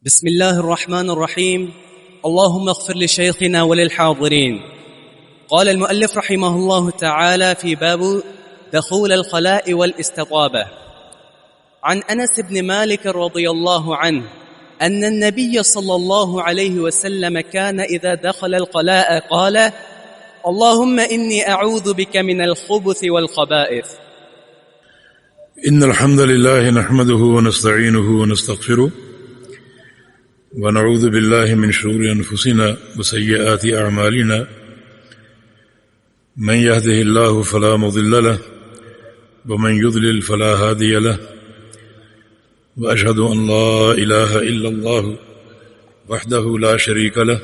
بسم الله الرحمن الرحيم. اللهم اغفر لشيخنا وللحاضرين. قال المؤلف رحمه الله تعالى في باب دخول الخلاء والاستطابة عن أنس بن مالك رضي الله عنه أن النبي صلى الله عليه وسلم كان إذا دخل الخلاء قال: اللهم إني أعوذ بك من الخبث والخبائث. إن الحمد لله نحمده ونستعينه ونستغفره ونعوذ بالله من شرور أنفسنا وسيئات أعمالنا من يهده الله فلا مضل له ومن يضلل فلا هادي له وأشهد أن لا إله إلا الله وحده لا شريك له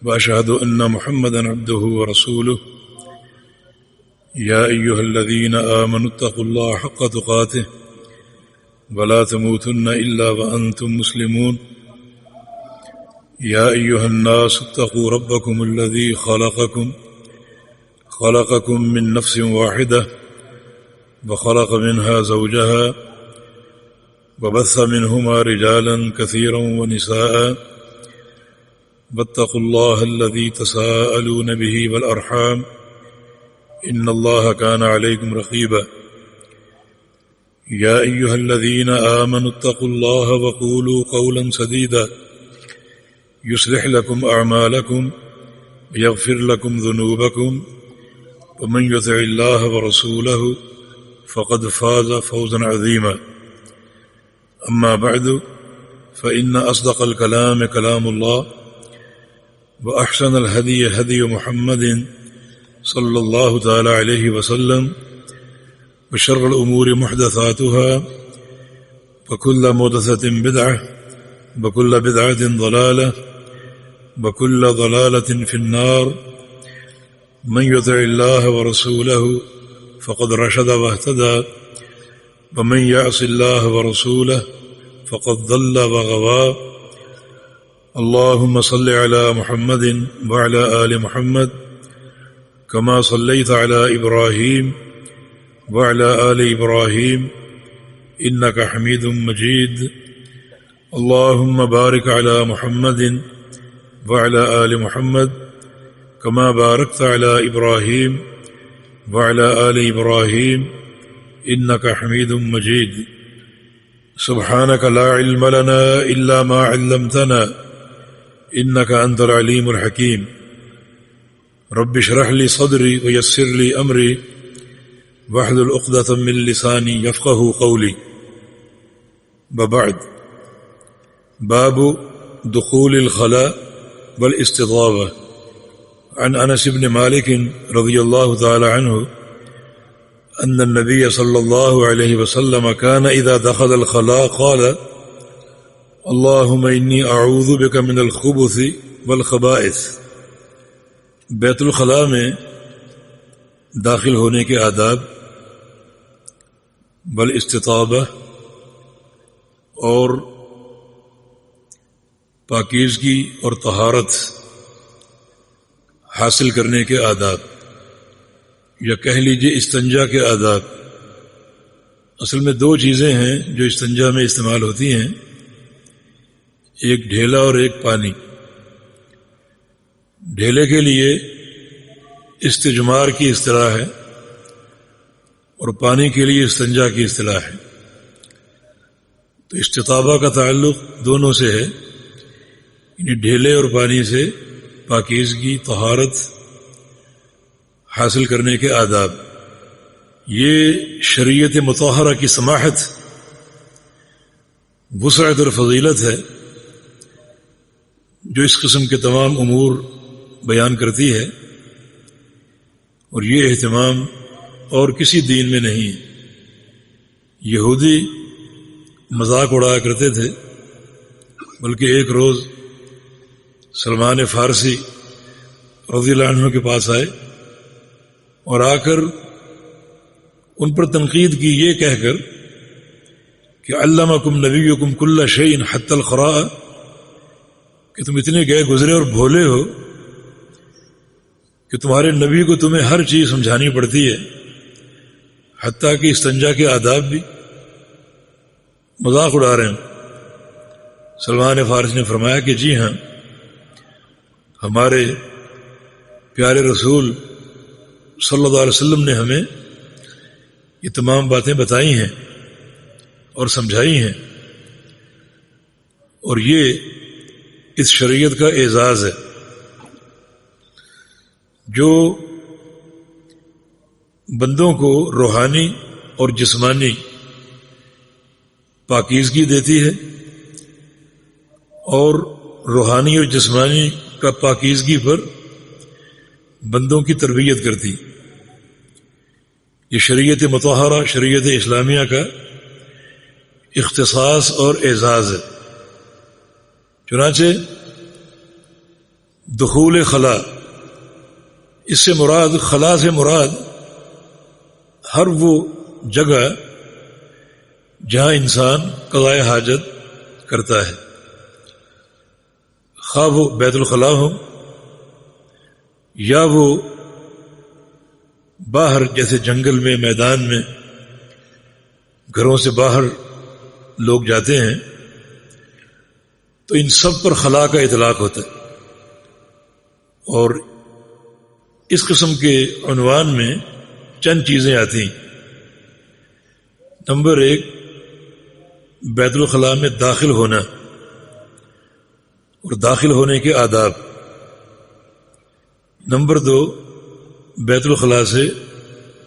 وأشهد أن محمدا عبده ورسوله يا أيها الذين آمنوا اتقوا الله حق تقاته ولا تموتن إلا وأنتم مسلمون يا أيها الناس اتقوا ربكم الذي خلقكم من نفس واحدة وخلق منها زوجها وبث منهما رجالا كثيرا ونساء واتقوا الله الذي تساءلون به والأرحام إن الله كان عليكم رقيبا يا أيها الذين آمنوا اتقوا الله وقولوا قولا سديدا يصلح لكم أعمالكم ويغفر لكم ذنوبكم ومن يطع الله ورسوله فقد فاز فوزا عظيما أما بعد فإن أصدق الكلام كلام الله وأحسن الهدي هدي محمد صلى الله تعالى عليه وسلم وشر الأمور محدثاتها وكل محدثة بدعة وكل بدعة ضلالة وكل ضلالة في النار من يطع الله ورسوله فقد رشد واهتدى ومن يعص الله ورسوله فقد ضل وغوى اللهم صل على محمد وعلى آل محمد كما صليت على إبراهيم وعلى آل إبراهيم إنك حميد مجيد اللهم بارك على محمد وعلى آل محمد كما باركت على إبراهيم وعلى آل إبراهيم إنك حميد مجيد سبحانك لا علم لنا إلا ما علمتنا إنك أنت العليم الحكيم رب اشرح لي صدري ويسر لي أمري واحلل عقدة من لساني يفقه قولي وبعد باب دخول الخلاء والاستطابة عن أنس بن مالك رضي الله تعالى عنه أن النبي صلى الله عليه وسلم كان إذا دخل الخلاء قال اللهم إني أعوذ بك من الخبث والخبائث بیت الخلاء میں داخل ہونے کے آداب والاستطابہ اور پاکیزگی اور طہارت حاصل کرنے کے آداب یا کہہ لیجیے استنجا کے آداب. اصل میں دو چیزیں ہیں جو استنجا میں استعمال ہوتی ہیں، ایک ڈھیلا اور ایک پانی. ڈھیلے کے لیے استجمار کی اصطلاح ہے اور پانی کے لیے استنجا کی اصطلاح ہے. تو استطابہ کا تعلق دونوں سے ہے، یعنی ڈھیلے اور پانی سے پاکیزگی طہارت حاصل کرنے کے آداب. یہ شریعت مطہرہ کی سماحت، وسعت اور فضیلت ہے جو اس قسم کے تمام امور بیان کرتی ہے، اور یہ اہتمام اور کسی دین میں نہیں ہے. یہودی مذاق اڑایا کرتے تھے، بلکہ ایک روز سلمان فارسی رضی اللہ عنہ کے پاس آئے اور آ کر ان پر تنقید کی یہ کہہ کر کہ علمکم نبیکم کل شیء حتی القراء، کہ تم اتنے گئے گزرے اور بھولے ہو کہ تمہارے نبی کو تمہیں ہر چیز سمجھانی پڑتی ہے، حتیٰ کہ استنجا کے آداب بھی. مذاق اڑا رہے ہیں. سلمان فارسی نے فرمایا کہ جی ہاں، ہمارے پیارے رسول صلی اللہ علیہ وسلم نے ہمیں یہ تمام باتیں بتائی ہیں اور سمجھائی ہیں، اور یہ اس شریعت کا اعزاز ہے جو بندوں کو روحانی اور جسمانی پاکیزگی دیتی ہے، اور روحانی اور جسمانی کا پاکیزگی پر بندوں کی تربیت کرتی۔ یہ شریعت مطہرہ، شریعت اسلامیہ کا اختصاص اور اعزاز ہے۔ چنانچہ دخول خلا، اس سے مراد، خلا سے مراد ہر وہ جگہ جہاں انسان قضاء حاجت کرتا ہے، خواہ وہ بیت الخلاء ہو یا وہ باہر جیسے جنگل میں، میدان میں، گھروں سے باہر لوگ جاتے ہیں، تو ان سب پر خلا کا اطلاق ہوتا ہے۔ اور اس قسم کے عنوان میں چند چیزیں آتی ہیں۔ نمبر 1، بیت الخلاء میں داخل ہونا اور داخل ہونے کے آداب۔ نمبر 2، بیت الخلاء سے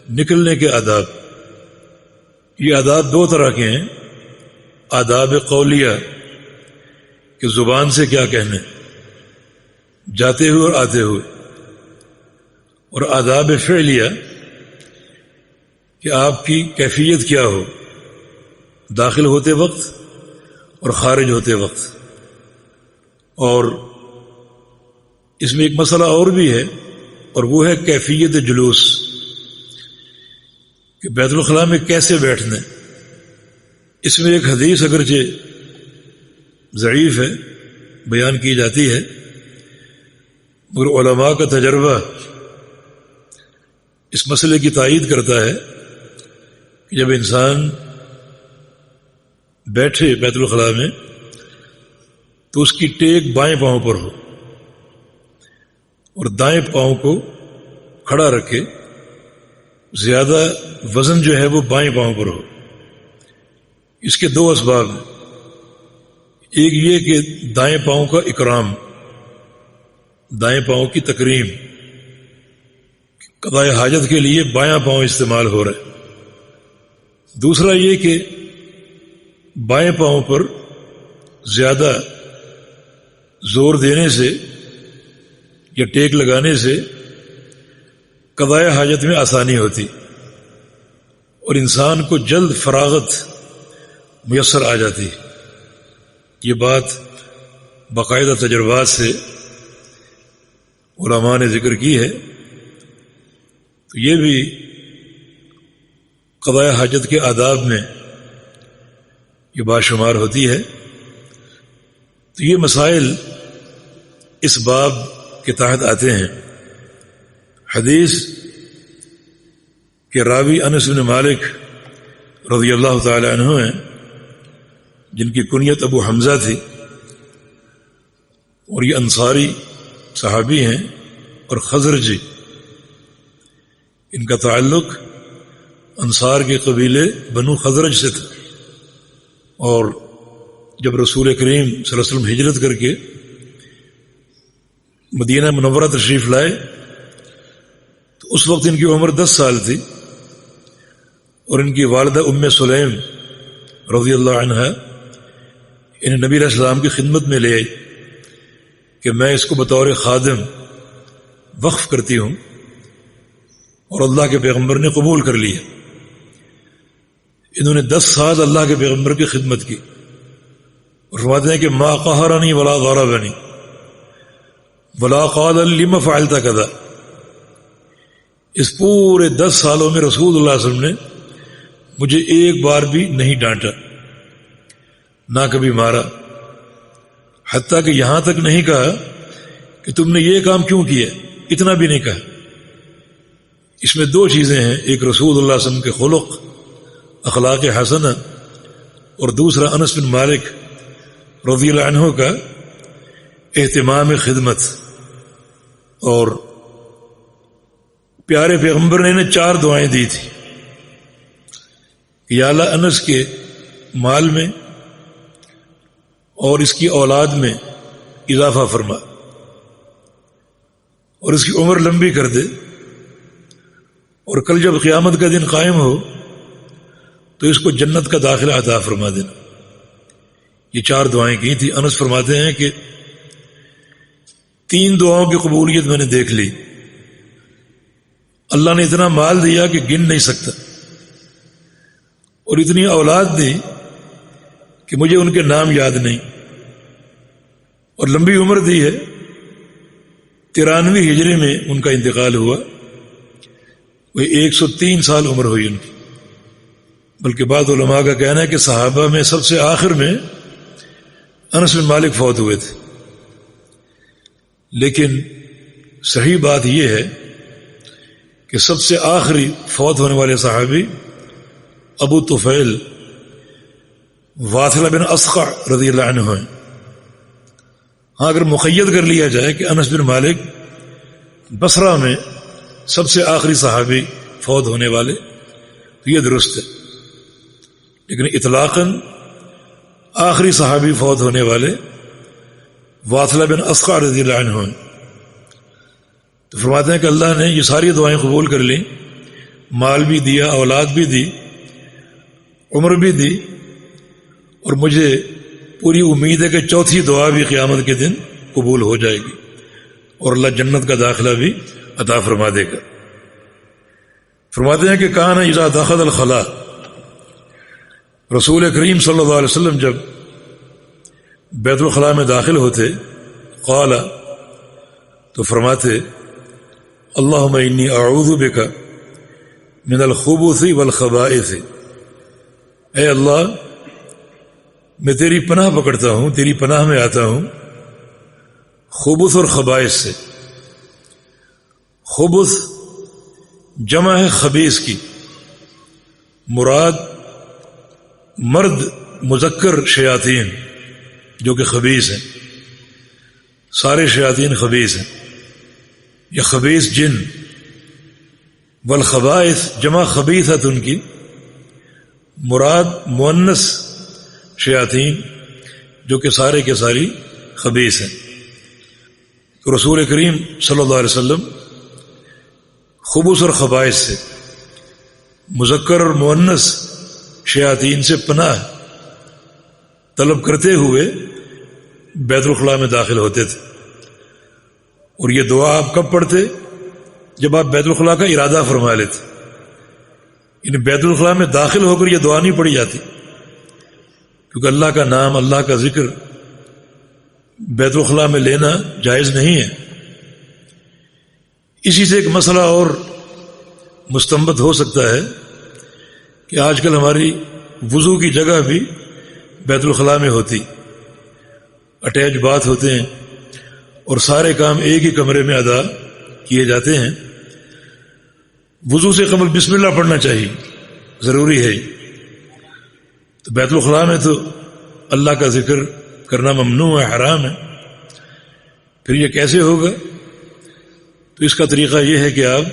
نکلنے کے آداب۔ یہ آداب دو طرح کے ہیں، آداب قولیہ کہ زبان سے کیا کہنے جاتے ہوئے اور آتے ہوئے، اور آداب فعلیہ کہ آپ کی کیفیت کیا ہو داخل ہوتے وقت اور خارج ہوتے وقت۔ اور اس میں ایک مسئلہ اور بھی ہے، اور وہ ہے کیفیت جلوس، کہ بیت الخلاء میں کیسے بیٹھنا ہے۔ اس میں ایک حدیث اگرچہ ضعیف ہے، بیان کی جاتی ہے، مگر علماء کا تجربہ اس مسئلے کی تائید کرتا ہے کہ جب انسان بیٹھے بیت الخلاء میں تو اس کی ٹیک بائیں پاؤں پر ہو اور دائیں پاؤں کو کھڑا رکھے، زیادہ وزن جو ہے وہ بائیں پاؤں پر ہو۔ اس کے دو اسباب ہیں، ایک یہ کہ دائیں پاؤں کا اکرام، دائیں پاؤں کی تکریم، قضاء حاجت کے لیے بایاں پاؤں استعمال ہو رہا ہے۔ دوسرا یہ کہ بائیں پاؤں پر زیادہ زور دینے سے یا ٹیک لگانے سے قضاء حاجت میں آسانی ہوتی اور انسان کو جلد فراغت میسر آ جاتی۔ یہ بات باقاعدہ تجربات سے علماء نے ذکر کی ہے۔ تو یہ بھی قضاء حاجت کے آداب میں یہ بات شمار ہوتی ہے۔ تو یہ مسائل اس باب کے تحت آتے ہیں۔ حدیث کے راوی انس بن مالک رضی اللہ تعالی عنہ ہیں، جن کی کنیت ابو حمزہ تھی، اور یہ انصاری صحابی ہیں اور خزرجی۔ ان کا تعلق انصار کے قبیلے بنو خزرج سے تھا، اور جب رسول کریم صلی اللہ علیہ وسلم ہجرت کر کے مدینہ منورہ تشریف لائے تو اس وقت ان کی عمر 10 سال تھی، اور ان کی والدہ ام سلیم رضی اللہ عنہا انہیں نبی علیہ السلام کی خدمت میں لے آئی کہ میں اس کو بطور خادم وقف کرتی ہوں، اور اللہ کے پیغمبر نے قبول کر لیا۔ انہوں نے 10 سال اللہ کے پیغمبر کی خدمت کی، اور فرماتے ہیں کہ ما قہرنی ولا ضربنی ولا قال لما فعلت کذا۔ اس پورے 10 سالوں میں رسول اللہ صلی اللہ علیہ وسلم نے مجھے ایک بار بھی نہیں ڈانٹا، نہ کبھی مارا، حتیٰ کہ یہاں تک نہیں کہا کہ تم نے یہ کام کیوں کیا، اتنا بھی نہیں کہا۔ اس میں 2 چیزیں ہیں، ایک رسول اللہ صلی اللہ علیہ وسلم کے خلق، اخلاق حسنہ، اور دوسرا انس بن مالک رضی اللہ عنہ کا اہتمام خدمت، اور پیارے پیغمبر نے انہیں 4 دعائیں دی تھی کہ یا اللہ انس کے مال میں اور اس کی اولاد میں اضافہ فرما، اور اس کی عمر لمبی کر دے، اور کل جب قیامت کا دن قائم ہو تو اس کو جنت کا داخلہ عطا فرما دینا۔ یہ 4 دعائیں کی تھی۔ انس فرماتے ہیں کہ 3 دعاؤں کی قبولیت میں نے دیکھ لی۔ اللہ نے اتنا مال دیا کہ گن نہیں سکتا، اور اتنی اولاد دی کہ مجھے ان کے نام یاد نہیں، اور لمبی عمر دی ہے۔ 93 ہجری میں ان کا انتقال ہوا، وہ 103 سال عمر ہوئی ان کی۔ بلکہ بعض علماء کا کہنا ہے کہ صحابہ میں سب سے آخر میں انس بن مالک فوت ہوئے تھے، لیکن صحیح بات یہ ہے کہ سب سے آخری فوت ہونے والے صحابی ابو طفیل واثلہ بن اسقع رضی اللہ عنہ ہیں۔ ہاں اگر مقید کر لیا جائے کہ انس بن مالک بصرہ میں سب سے آخری صحابی فوت ہونے والے، تو یہ درست ہے، لیکن اطلاقاً آخری صحابی فوت ہونے والے واثلہ بن اسقع رضی اللہ عنہ ہیں۔ تو فرماتے ہیں کہ اللہ نے یہ ساری دعائیں قبول کر لیں، مال بھی دیا، اولاد بھی دی، عمر بھی دی، اور مجھے پوری امید ہے کہ 4تھی دعا بھی قیامت کے دن قبول ہو جائے گی، اور اللہ جنت کا داخلہ بھی عطا فرما دے گا۔ فرماتے ہیں کہ کان اذا دخل الخلاء، رسول کریم صلی اللہ علیہ وسلم جب بیت الخلاء میں داخل ہوتے، قال، تو فرماتے اللہم انی اعوذ بک من الخبث والخبائث، اے اللہ میں تیری پناہ پکڑتا ہوں، تیری پناہ میں آتا ہوں خبث اور خبائث سے۔ خبث جمع ہے خبیث کی، مراد مرد مذکر شیاطین جو کہ خبیث ہیں، سارے شیاطین خبیث ہیں، یا خبیث جن۔ والخبائث جمع خبیثت ان کی، مراد مؤنث شیاطین جو کہ سارے کے ساری خبیث ہیں۔ تو رسول کریم صلی اللہ علیہ وسلم خبث اور خبائث سے، مذکر اور مؤنث شیاطین سے پناہ طلب کرتے ہوئے بیت الخلاء میں داخل ہوتے تھے۔ اور یہ دعا آپ کب پڑھتے؟ جب آپ بیت الخلاء کا ارادہ فرما لیتے، یعنی بیت الخلاء میں داخل ہو کر یہ دعا نہیں پڑھی جاتی، کیونکہ اللہ کا نام، اللہ کا ذکر بیت الخلاء میں لینا جائز نہیں ہے۔ اسی سے ایک مسئلہ اور مستنبط ہو سکتا ہے کہ آج کل ہماری وضو کی جگہ بھی بیت الخلاء میں ہوتی، اٹیچ باتھ ہوتے ہیں، اور سارے کام ایک ہی کمرے میں ادا کیے جاتے ہیں۔ وضو سے قبل بسم اللہ پڑھنا چاہیے، ضروری ہے۔ تو بیت الخلاء میں تو اللہ کا ذکر کرنا ممنوع ہے، حرام ہے، پھر یہ کیسے ہوگا؟ تو اس کا طریقہ یہ ہے کہ آپ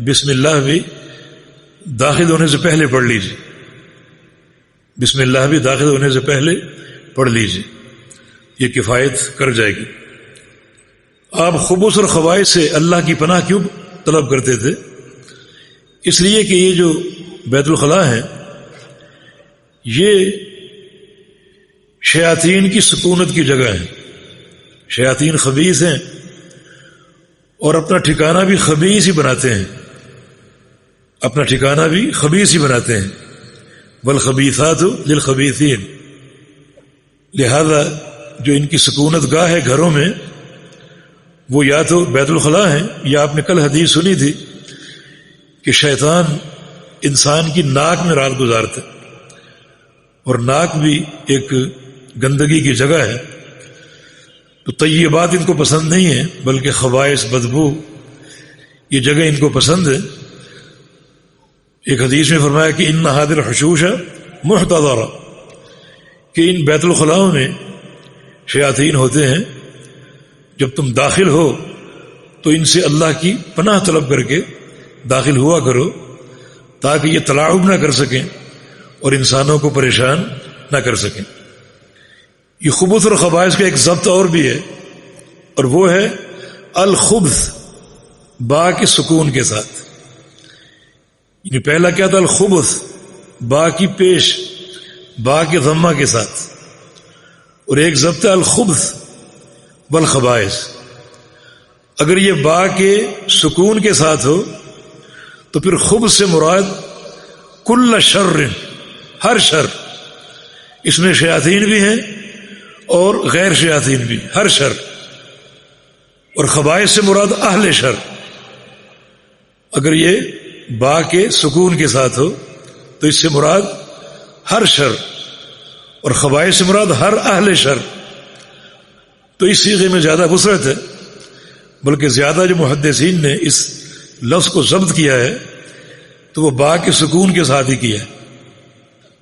بسم اللہ بھی داخل ہونے سے پہلے پڑھ لیجیے، بسم اللہ بھی داخل ہونے سے پہلے پڑھ لیجیے، یہ کفایت کر جائے گی۔ آپ خبث اور خبائث سے اللہ کی پناہ کیوں طلب کرتے تھے؟ اس لیے کہ یہ جو بیت الخلاء ہے یہ شیاطین کی سکونت کی جگہ ہے۔ شیاطین خبیث ہیں اور اپنا ٹھکانہ بھی خبیث ہی بناتے ہیں، اپنا ٹھکانہ بھی خبیث ہی بناتے ہیں۔ والخبیثات للخبیثین، لہذا جو ان کی سکونت گاہ ہے گھروں میں، وہ یا تو بیت الخلاء ہے، یا آپ نے کل حدیث سنی تھی کہ شیطان انسان کی ناک میں رات گزارتا، اور ناک بھی ایک گندگی کی جگہ ہے۔ تو طیبات ان کو پسند نہیں ہے، بلکہ خبائث، بدبو، یہ جگہ ان کو پسند ہے۔ ایک حدیث میں فرمایا کہ ان هذه الحشوش محتضرہ، کہ ان بیت الخلاء میں شیاطین ہوتے ہیں، جب تم داخل ہو تو ان سے اللہ کی پناہ طلب کر کے داخل ہوا کرو تاکہ یہ تلاعب نہ کر سکیں اور انسانوں کو پریشان نہ کر سکیں۔ یہ خبث اور خبائث کا ایک ضبط اور بھی ہے، اور وہ ہے الخبث با کے سکون کے ساتھ۔ یعنی پہلا کیا تھا؟ الخبث با کی پیش، با کے ضمہ کے ساتھ، اور ایک ضبط ہے الخبث والخبائث۔ اگر یہ با کے سکون کے ساتھ ہو تو پھر خبث سے مراد کل شر، ہر شر، اس میں شیاطین بھی ہیں اور غیر شیاطین بھی، ہر شر۔ اور خبائث سے مراد اہل شر۔ اگر یہ با کے سکون کے ساتھ ہو تو اس سے مراد ہر شر، اور خبائث سے مراد ہر اہل شر۔ تو اس صیغے میں زیادہ وسعت ہے، بلکہ زیادہ جو محدثین نے اس لفظ کو ضبط کیا ہے تو وہ با کے سکون کے ساتھ ہی کیا ہے،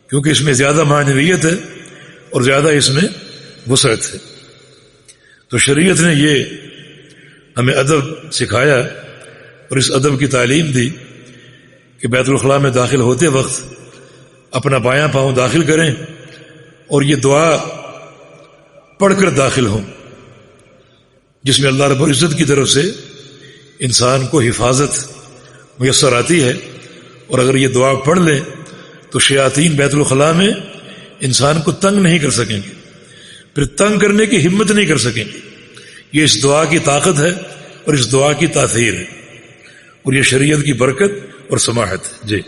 کیونکہ اس میں زیادہ معنویت ہے اور زیادہ اس میں وسعت ہے۔ تو شریعت نے یہ ہمیں ادب سکھایا اور اس ادب کی تعلیم دی کہ بیت الخلاء میں داخل ہوتے وقت اپنا بایاں پاؤں داخل کریں اور یہ دعا پڑھ کر داخل ہوں، جس میں اللہ رب العزت کی طرف سے انسان کو حفاظت میسر آتی ہے۔ اور اگر یہ دعا پڑھ لیں تو شیاطین بیت الخلاء میں انسان کو تنگ نہیں کر سکیں گے، پھر تنگ کرنے کی ہمت نہیں کر سکیں گے۔ یہ اس دعا کی طاقت ہے اور اس دعا کی تاثیر ہے، اور یہ شریعت کی برکت اور سماحت ہے۔ جی